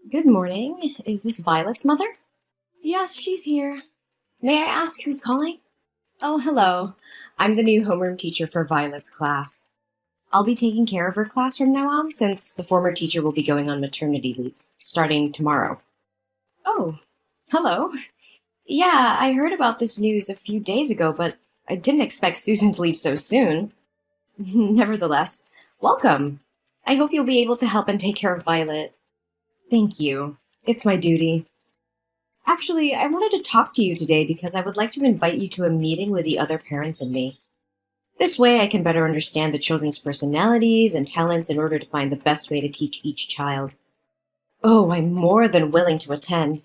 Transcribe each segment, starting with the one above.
Good morning. Is this Violet's mother? Yes, she's here. May I ask who's calling? Oh, hello. I'm the new homeroom teacher for Violet's class. I'll be taking care of her class from now on since the former teacher will be going on maternity leave, starting tomorrow. Oh, hello. Yeah, I heard about this news a few days ago, but I didn't expect Susan to leave so soon. Nevertheless, welcome. I hope you'll be able to help and take care of Violet. Thank you. It's my duty. Actually, I wanted to talk to you today because I would like to invite you to a meeting with the other parents and me. This way I can better understand the children's personalities and talents in order to find the best way to teach each child. Oh, I'm more than willing to attend.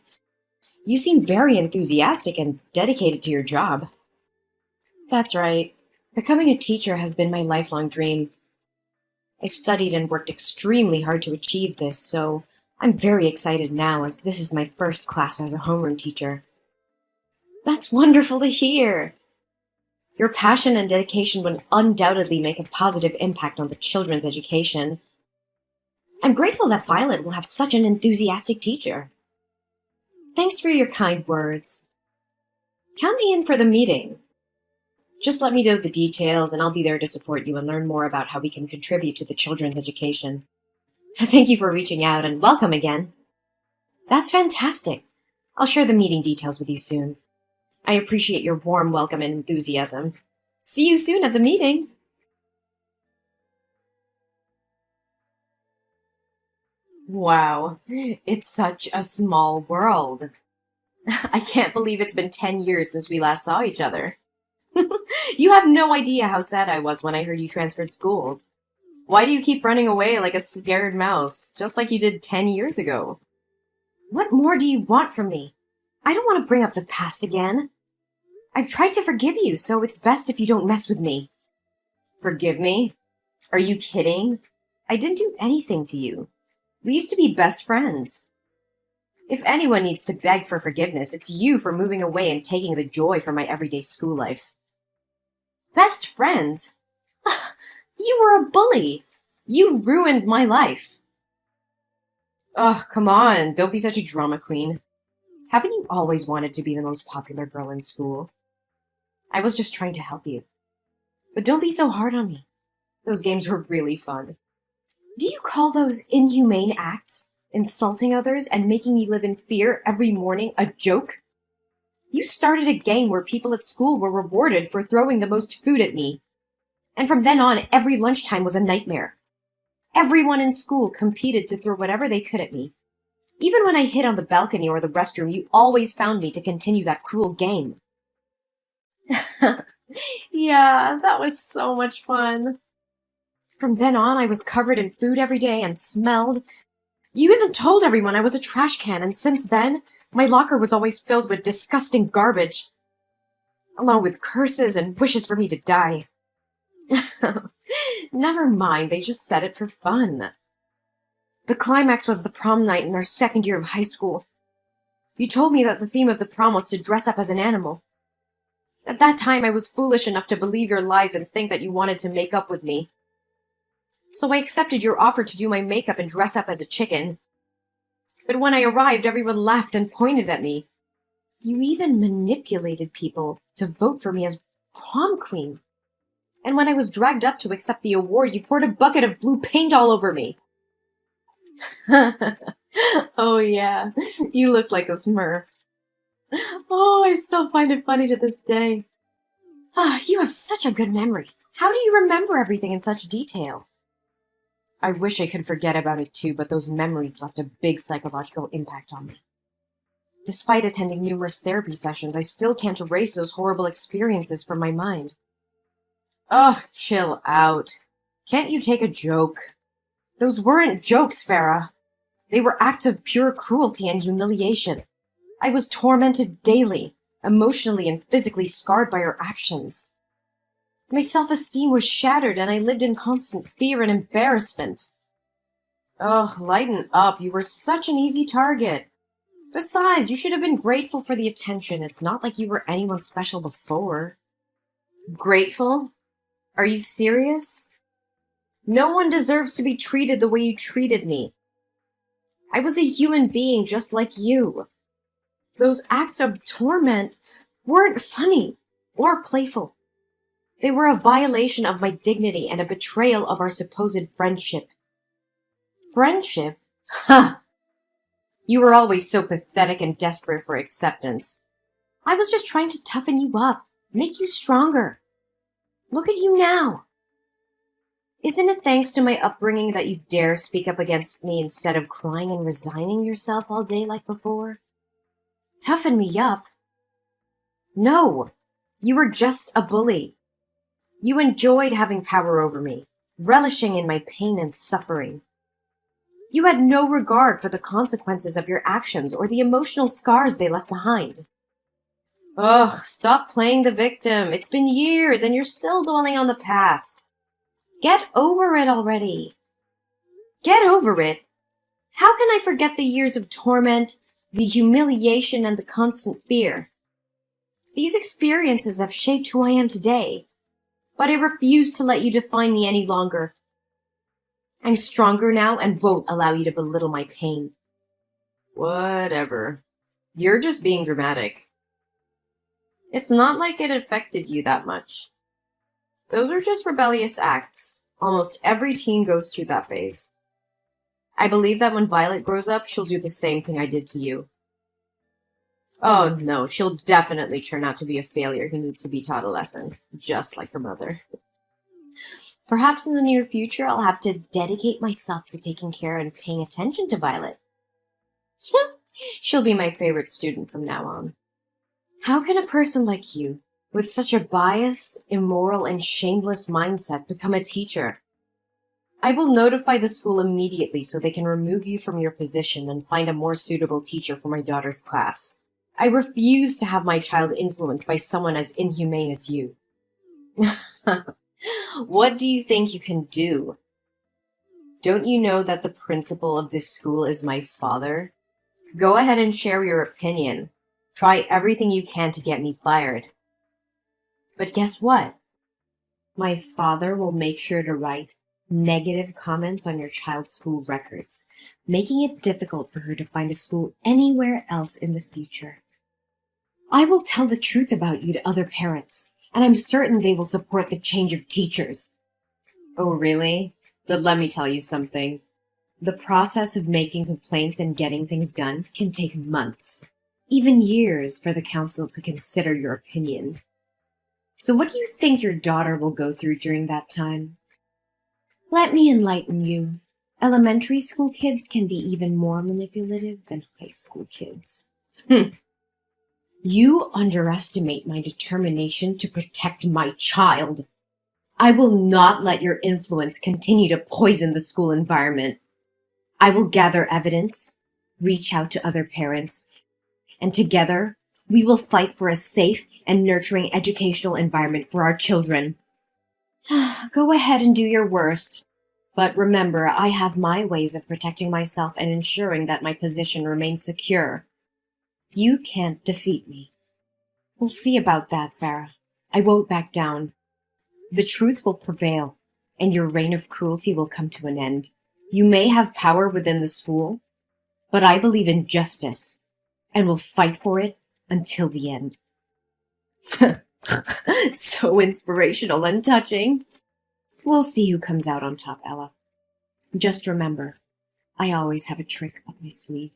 You seem very enthusiastic and dedicated to your job. That's right. Becoming a teacher has been my lifelong dream. I studied and worked extremely hard to achieve this, so I'm very excited now as this is my first class as a homeroom teacher. That's wonderful to hear. Your passion and dedication will undoubtedly make a positive impact on the children's education. I'm grateful that Violet will have such an enthusiastic teacher. Thanks for your kind words. Count me in for the meeting. Just let me know the details and I'll be there to support you and learn more about how we can contribute to the children's education. Thank you for reaching out and welcome again. That's fantastic. I'll share the meeting details with you soon. I appreciate your warm welcome and enthusiasm. See you soon at the meeting. Wow, it's such a small world. I can't believe it's been 10 years since we last saw each other. You have no idea how sad I was when I heard you transferred schools. Why do you keep running away like a scared mouse, just like you did 10 years ago? What more do you want from me? I don't want to bring up the past again. I've tried to forgive you, so it's best if you don't mess with me. Forgive me? Are you kidding? I didn't do anything to you. We used to be best friends. If anyone needs to beg for forgiveness, it's you for moving away and taking the joy from my everyday school life. Best friends? You were a bully. You ruined my life. Oh, come on. Don't be such a drama queen. Haven't you always wanted to be the most popular girl in school? I was just trying to help you. But don't be so hard on me. Those games were really fun. Do you call those inhumane acts, insulting others and making me live in fear every morning, a joke? You started a game where people at school were rewarded for throwing the most food at me. And from then on, every lunchtime was a nightmare. Everyone in school competed to throw whatever they could at me. Even when I hid on the balcony or the restroom, you always found me to continue that cruel game. Yeah, that was so much fun. From then on, I was covered in food every day and smelled. You even told everyone I was a trash can, and since then, my locker was always filled with disgusting garbage, along with curses and wishes for me to die. Never mind, they just said it for fun. The climax was the prom night in our second year of high school. You told me that the theme of the prom was to dress up as an animal. At that time, I was foolish enough to believe your lies and think that you wanted to make up with me. So I accepted your offer to do my makeup and dress up as a chicken. But when I arrived, everyone laughed and pointed at me. You even manipulated people to vote for me as prom queen. And when I was dragged up to accept the award, you poured a bucket of blue paint all over me. Oh yeah, you looked like a Smurf. Oh, I still find it funny to this day. Ah, you have such a good memory. How do you remember everything in such detail? I wish I could forget about it too, but those memories left a big psychological impact on me. Despite attending numerous therapy sessions, I still can't erase those horrible experiences from my mind. Ugh, chill out. Can't you take a joke? Those weren't jokes, Farah. They were acts of pure cruelty and humiliation. I was tormented daily, emotionally and physically scarred by her actions. My self-esteem was shattered and I lived in constant fear and embarrassment. Ugh, lighten up. You were such an easy target. Besides, you should have been grateful for the attention. It's not like you were anyone special before. Grateful? Are you serious? No one deserves to be treated the way you treated me. I was a human being just like you. Those acts of torment weren't funny or playful. They were a violation of my dignity and a betrayal of our supposed friendship. Friendship? Ha! You were always so pathetic and desperate for acceptance. I was just trying to toughen you up, make you stronger. Look at you now. Isn't it thanks to my upbringing that you dare speak up against me instead of crying and resigning yourself all day like before? Toughen me up? No, you were just a bully. You enjoyed having power over me, relishing in my pain and suffering. You had no regard for the consequences of your actions or the emotional scars they left behind. Ugh, stop playing the victim. It's been years and you're still dwelling on the past. Get over it already. Get over it? How can I forget the years of torment, the humiliation, and the constant fear? These experiences have shaped who I am today, but I refuse to let you define me any longer. I'm stronger now and won't allow you to belittle my pain. Whatever. You're just being dramatic. It's not like it affected you that much. Those are just rebellious acts. Almost every teen goes through that phase. I believe that when Violet grows up, she'll do the same thing I did to you. Oh no, she'll definitely turn out to be a failure who needs to be taught a lesson, just like her mother. Perhaps in the near future, I'll have to dedicate myself to taking care and paying attention to Violet. She'll be my favorite student from now on. How can a person like you, with such a biased, immoral, and shameless mindset, become a teacher? I will notify the school immediately so they can remove you from your position and find a more suitable teacher for my daughter's class. I refuse to have my child influenced by someone as inhumane as you. What do you think you can do? Don't you know that the principal of this school is my father? Go ahead and share your opinion. Try everything you can to get me fired. But guess what? My father will make sure to write negative comments on your child's school records, making it difficult for her to find a school anywhere else in the future. I will tell the truth about you to other parents, and I'm certain they will support the change of teachers. Oh, really? But let me tell you something. The process of making complaints and getting things done can take months, even years, for the council to consider your opinion. So what do you think your daughter will go through during that time? Let me enlighten you. Elementary school kids can be even more manipulative than high school kids. You underestimate my determination to protect my child. I will not let your influence continue to poison the school environment. I will gather evidence, reach out to other parents, and together we will fight for a safe and nurturing educational environment for our children. Go ahead and do your worst. But remember, I have my ways of protecting myself and ensuring that my position remains secure. You can't defeat me. We'll see about that, Farah. I won't back down. The truth will prevail, and your reign of cruelty will come to an end. You may have power within the school, but I believe in justice, and will fight for it until the end. So inspirational and touching. We'll see who comes out on top, Ella. Just remember, I always have a trick up my sleeve.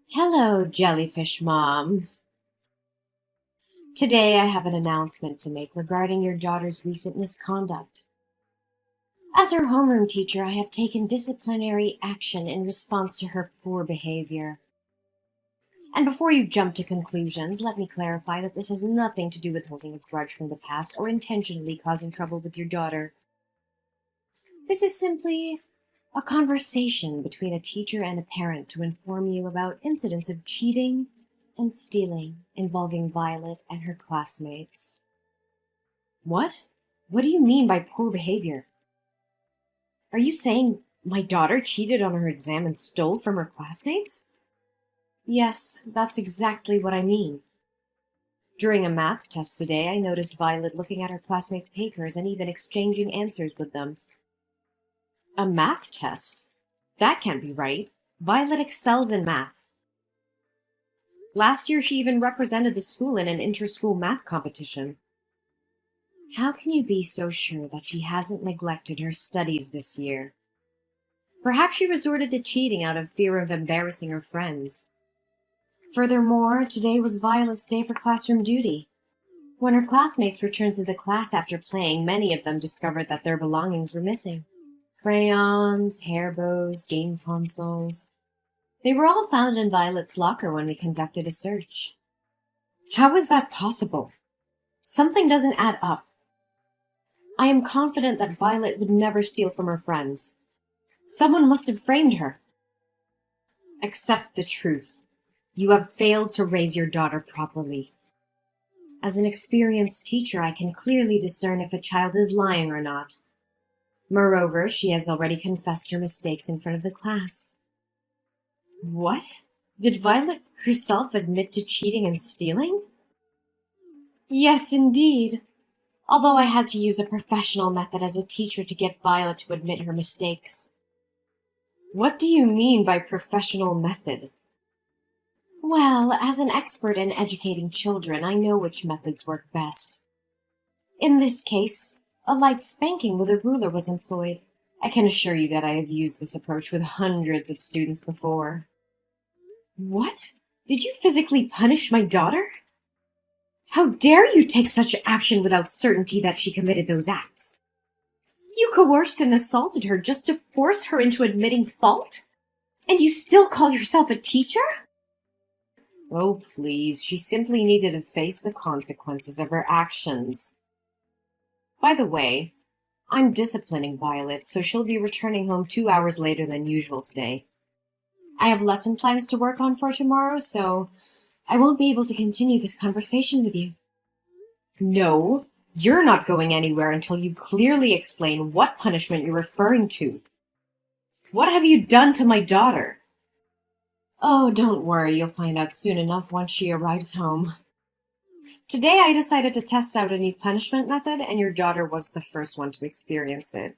Hello, Jellyfish Mom. Today I have an announcement to make regarding your daughter's recent misconduct. As her homeroom teacher, I have taken disciplinary action in response to her poor behavior. And before you jump to conclusions, let me clarify that this has nothing to do with holding a grudge from the past or intentionally causing trouble with your daughter. This is simply a conversation between a teacher and a parent to inform you about incidents of cheating and stealing involving Violet and her classmates. What? What do you mean by poor behavior? Are you saying my daughter cheated on her exam and stole from her classmates? Yes, that's exactly what I mean. During a math test today, I noticed Violet looking at her classmates' papers and even exchanging answers with them. A math test? That can't be right. Violet excels in math. Last year, she even represented the school in an inter-school math competition. How can you be so sure that she hasn't neglected her studies this year? Perhaps she resorted to cheating out of fear of embarrassing her friends. Furthermore, today was Violet's day for classroom duty. When her classmates returned to the class after playing, many of them discovered that their belongings were missing. Crayons, hair bows, game consoles. They were all found in Violet's locker when we conducted a search. How is that possible? Something doesn't add up. I am confident that Violet would never steal from her friends. Someone must have framed her. Accept the truth. You have failed to raise your daughter properly. As an experienced teacher, I can clearly discern if a child is lying or not. Moreover, she has already confessed her mistakes in front of the class. What? Did Violet herself admit to cheating and stealing? Yes, indeed. Although I had to use a professional method as a teacher to get Violet to admit her mistakes. What do you mean by professional method? Well, as an expert in educating children, I know which methods work best. In this case, a light spanking with a ruler was employed. I can assure you that I have used this approach with hundreds of students before. What? Did you physically punish my daughter? How dare you take such action without certainty that she committed those acts? You coerced and assaulted her just to force her into admitting fault? And you still call yourself a teacher? Oh, please, she simply needed to face the consequences of her actions. By the way, I'm disciplining Violet, so she'll be returning home 2 hours later than usual today. I have lesson plans to work on for tomorrow, so I won't be able to continue this conversation with you. No, you're not going anywhere until you clearly explain what punishment you're referring to. What have you done to my daughter? Oh, don't worry, you'll find out soon enough once she arrives home. Today I decided to test out a new punishment method, and your daughter was the first one to experience it.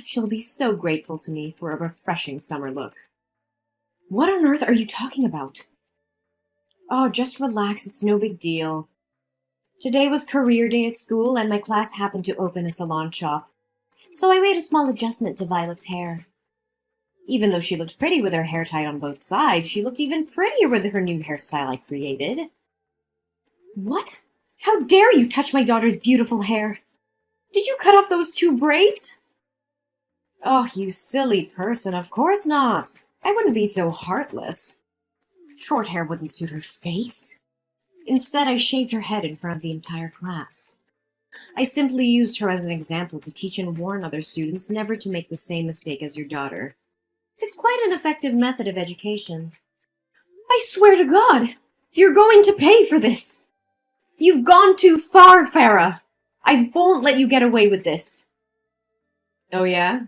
She'll be so grateful to me for a refreshing summer look. What on earth are you talking about? Oh, just relax, it's no big deal. Today was career day at school, and my class happened to open a salon shop, so I made a small adjustment to Violet's hair. Even though she looked pretty with her hair tied on both sides, she looked even prettier with her new hairstyle I created. What? How dare you touch my daughter's beautiful hair? Did you cut off those 2 braids? Oh, you silly person, of course not. I wouldn't be so heartless. Short hair wouldn't suit her face. Instead, I shaved her head in front of the entire class. I simply used her as an example to teach and warn other students never to make the same mistake as your daughter. It's quite an effective method of education. I swear to God, you're going to pay for this. You've gone too far, Farah. I won't let you get away with this. Oh yeah?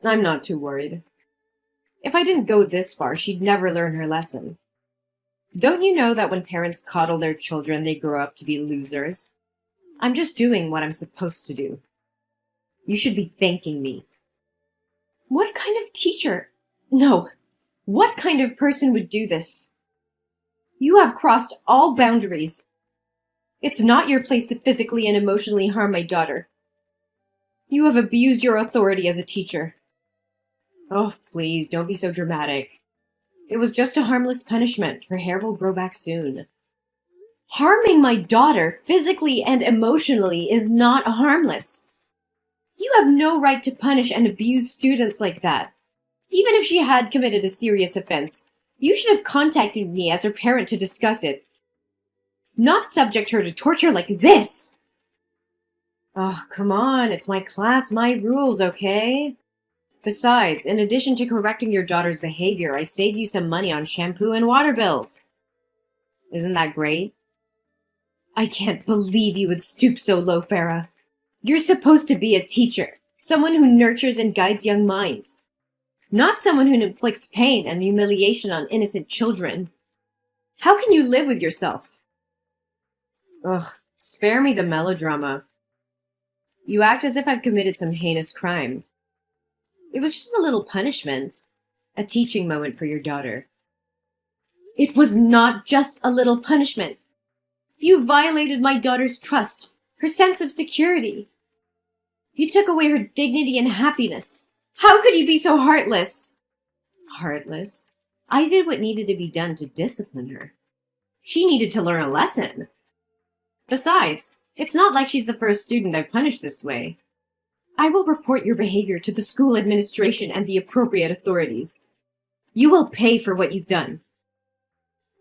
I'm not too worried. If I didn't go this far, she'd never learn her lesson. Don't you know that when parents coddle their children, they grow up to be losers? I'm just doing what I'm supposed to do. You should be thanking me. What kind of teacher? No. What kind of person would do this? You have crossed all boundaries. It's not your place to physically and emotionally harm my daughter. You have abused your authority as a teacher. Oh, please, don't be so dramatic. It was just a harmless punishment. Her hair will grow back soon. Harming my daughter physically and emotionally is not harmless. You have no right to punish and abuse students like that. Even if she had committed a serious offense, you should have contacted me as her parent to discuss it. Not subject her to torture like this! Oh, come on, it's my class, my rules, okay? Besides, in addition to correcting your daughter's behavior, I saved you some money on shampoo and water bills. Isn't that great? I can't believe you would stoop so low, Farah. You're supposed to be a teacher, someone who nurtures and guides young minds. Not someone who inflicts pain and humiliation on innocent children. How can you live with yourself? Ugh, spare me the melodrama. You act as if I've committed some heinous crime. It was just a little punishment. A teaching moment for your daughter. It was not just a little punishment. You violated my daughter's trust, her sense of security. You took away her dignity and happiness. How could you be so heartless? Heartless? I did what needed to be done to discipline her. She needed to learn a lesson. Besides, it's not like she's the first student I've punished this way. I will report your behavior to the school administration and the appropriate authorities. You will pay for what you've done.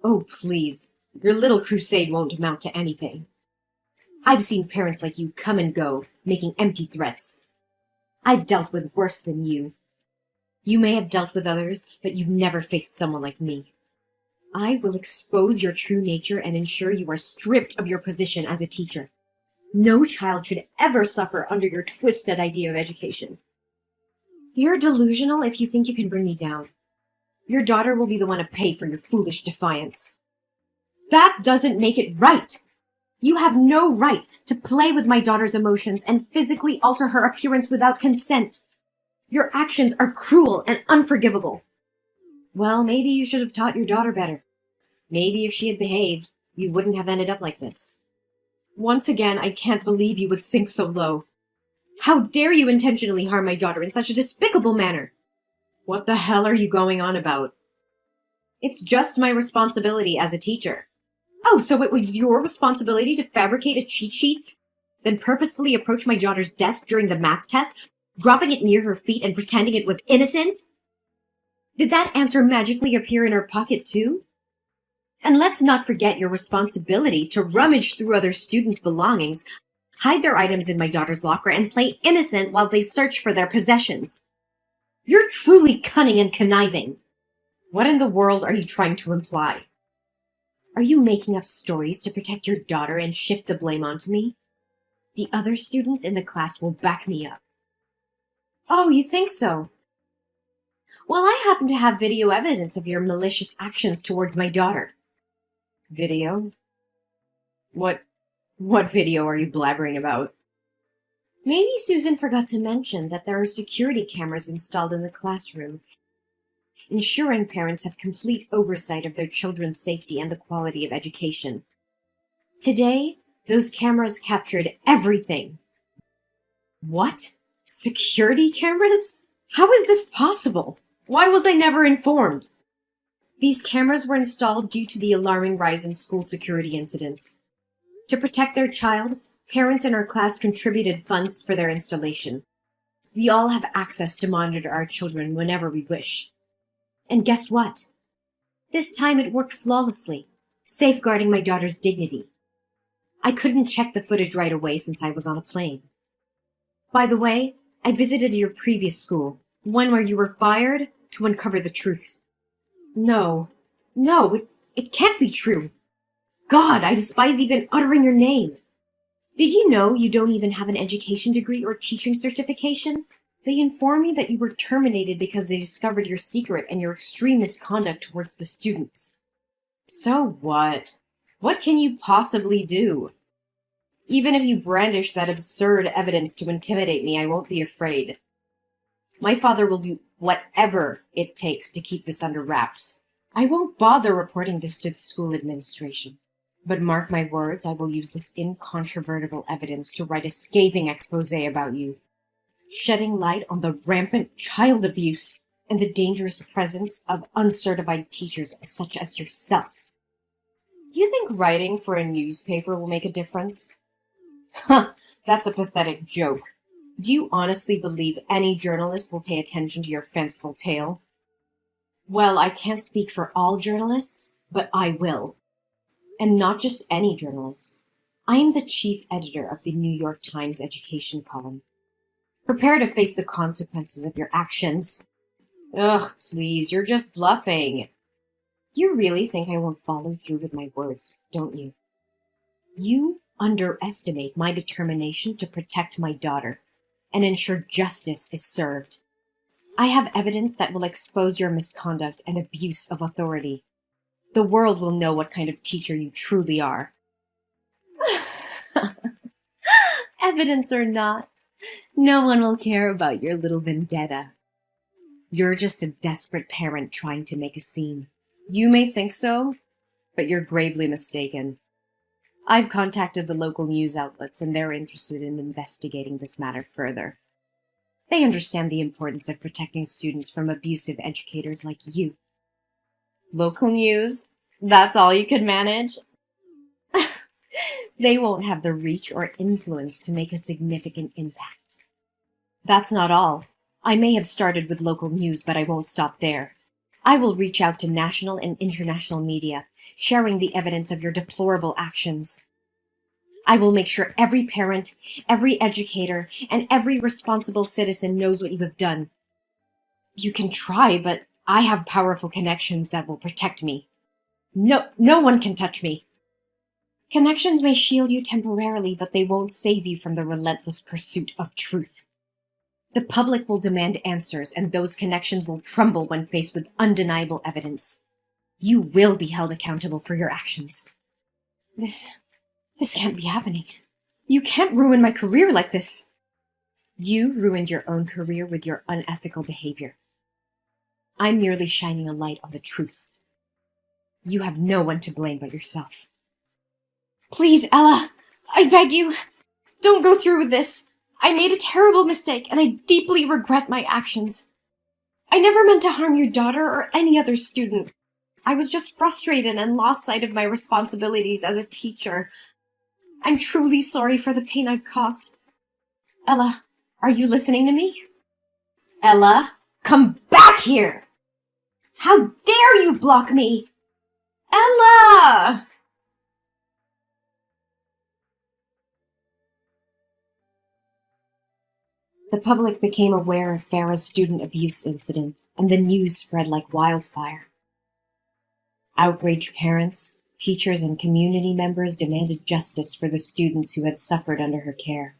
Oh, please. Your little crusade won't amount to anything. I've seen parents like you come and go, making empty threats. I've dealt with worse than you. You may have dealt with others, but you've never faced someone like me. I will expose your true nature and ensure you are stripped of your position as a teacher. No child should ever suffer under your twisted idea of education. You're delusional if you think you can bring me down. Your daughter will be the one to pay for your foolish defiance. That doesn't make it right. You have no right to play with my daughter's emotions and physically alter her appearance without consent. Your actions are cruel and unforgivable. Well, maybe you should have taught your daughter better. Maybe if she had behaved, you wouldn't have ended up like this. Once again, I can't believe you would sink so low. How dare you intentionally harm my daughter in such a despicable manner? What the hell are you going on about? It's just my responsibility as a teacher. Oh, so it was your responsibility to fabricate a cheat sheet, then purposefully approach my daughter's desk during the math test, dropping it near her feet and pretending it was innocent? Did that answer magically appear in her pocket too? And let's not forget your responsibility to rummage through other students' belongings, hide their items in my daughter's locker, and play innocent while they search for their possessions. You're truly cunning and conniving. What in the world are you trying to imply? Are you making up stories to protect your daughter and shift the blame onto me? The other students in the class will back me up. Oh, you think so? Well, I happen to have video evidence of your malicious actions towards my daughter. Video? What video are you blabbering about? Maybe Susan forgot to mention that there are security cameras installed in the classroom, ensuring parents have complete oversight of their children's safety and the quality of education. Today, those cameras captured everything. What? Security cameras? How is this possible? Why was I never informed? These cameras were installed due to the alarming rise in school security incidents. To protect their child, parents in our class contributed funds for their installation. We all have access to monitor our children whenever we wish. And guess what? This time it worked flawlessly, safeguarding my daughter's dignity. I couldn't check the footage right away since I was on a plane. By the way, I visited your previous school, the one where you were fired, to uncover the truth. No, it can't be true. God, I despise even uttering your name. Did you know you don't even have an education degree or teaching certification? They informed me that you were terminated because they discovered your secret and your extreme misconduct towards the students. So what? What can you possibly do? Even if you brandish that absurd evidence to intimidate me, I won't be afraid. My father will do whatever it takes to keep this under wraps. I won't bother reporting this to the school administration. But mark my words, I will use this incontrovertible evidence to write a scathing expose about you, shedding light on the rampant child abuse and the dangerous presence of uncertified teachers such as yourself. Do you think writing for a newspaper will make a difference? Huh, that's a pathetic joke. Do you honestly believe any journalist will pay attention to your fanciful tale? Well, I can't speak for all journalists, but I will. And not just any journalist. I am the chief editor of the New York Times education column. Prepare to face the consequences of your actions. Ugh, please, you're just bluffing. You really think I won't follow through with my words, don't you? You underestimate my determination to protect my daughter and ensure justice is served. I have evidence that will expose your misconduct and abuse of authority. The world will know what kind of teacher you truly are. Evidence or not, no one will care about your little vendetta. You're just a desperate parent trying to make a scene. You may think so, but you're gravely mistaken. I've contacted the local news outlets, and they're interested in investigating this matter further. They understand the importance of protecting students from abusive educators like you. Local news? That's all you can manage? They won't have the reach or influence to make a significant impact. That's not all. I may have started with local news, but I won't stop there. I will reach out to national and international media, sharing the evidence of your deplorable actions. I will make sure every parent, every educator, and every responsible citizen knows what you have done. You can try, but I have powerful connections that will protect me. No one can touch me. Connections may shield you temporarily, but they won't save you from the relentless pursuit of truth. The public will demand answers, and those connections will crumble when faced with undeniable evidence. You will be held accountable for your actions. This can't be happening. You can't ruin my career like this. You ruined your own career with your unethical behavior. I'm merely shining a light on the truth. You have no one to blame but yourself. Please, Ella, I beg you, don't go through with this. I made a terrible mistake, and I deeply regret my actions. I never meant to harm your daughter or any other student. I was just frustrated and lost sight of my responsibilities as a teacher. I'm truly sorry for the pain I've caused. Ella, are you listening to me? Ella, come back here! How dare you block me? Ella! The public became aware of Farah's student abuse incident, and the news spread like wildfire. Outraged parents, teachers, and community members demanded justice for the students who had suffered under her care.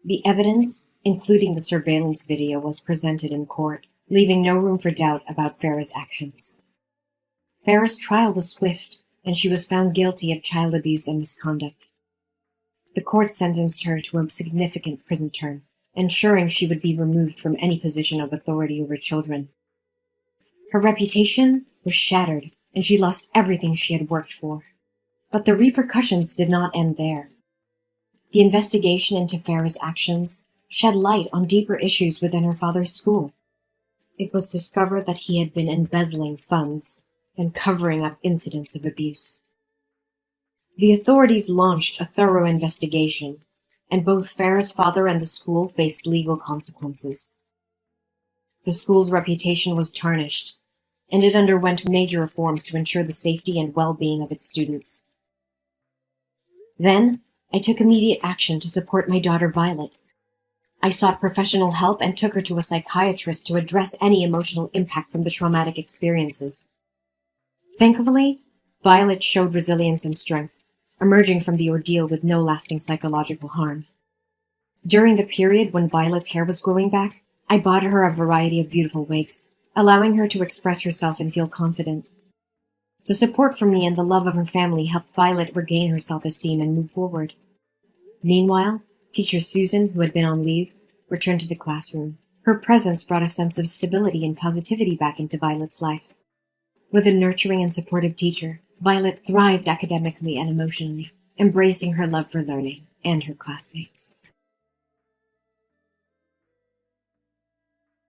The evidence, including the surveillance video, was presented in court, leaving no room for doubt about Farah's actions. Farah's trial was swift, and she was found guilty of child abuse and misconduct. The court sentenced her to a significant prison term, ensuring she would be removed from any position of authority over children. Her reputation was shattered, and she lost everything she had worked for. But the repercussions did not end there. The investigation into Farah's actions shed light on deeper issues within her father's school. It was discovered that he had been embezzling funds and covering up incidents of abuse. The authorities launched a thorough investigation, and both Farah's father and the school faced legal consequences. The school's reputation was tarnished, and it underwent major reforms to ensure the safety and well-being of its students. Then, I took immediate action to support my daughter Violet. I sought professional help and took her to a psychiatrist to address any emotional impact from the traumatic experiences. Thankfully, Violet showed resilience and strength, emerging from the ordeal with no lasting psychological harm. During the period when Violet's hair was growing back, I bought her a variety of beautiful wigs, allowing her to express herself and feel confident. The support from me and the love of her family helped Violet regain her self-esteem and move forward. Meanwhile, teacher Susan, who had been on leave, returned to the classroom. Her presence brought a sense of stability and positivity back into Violet's life. With a nurturing and supportive teacher, Violet thrived academically and emotionally, embracing her love for learning and her classmates.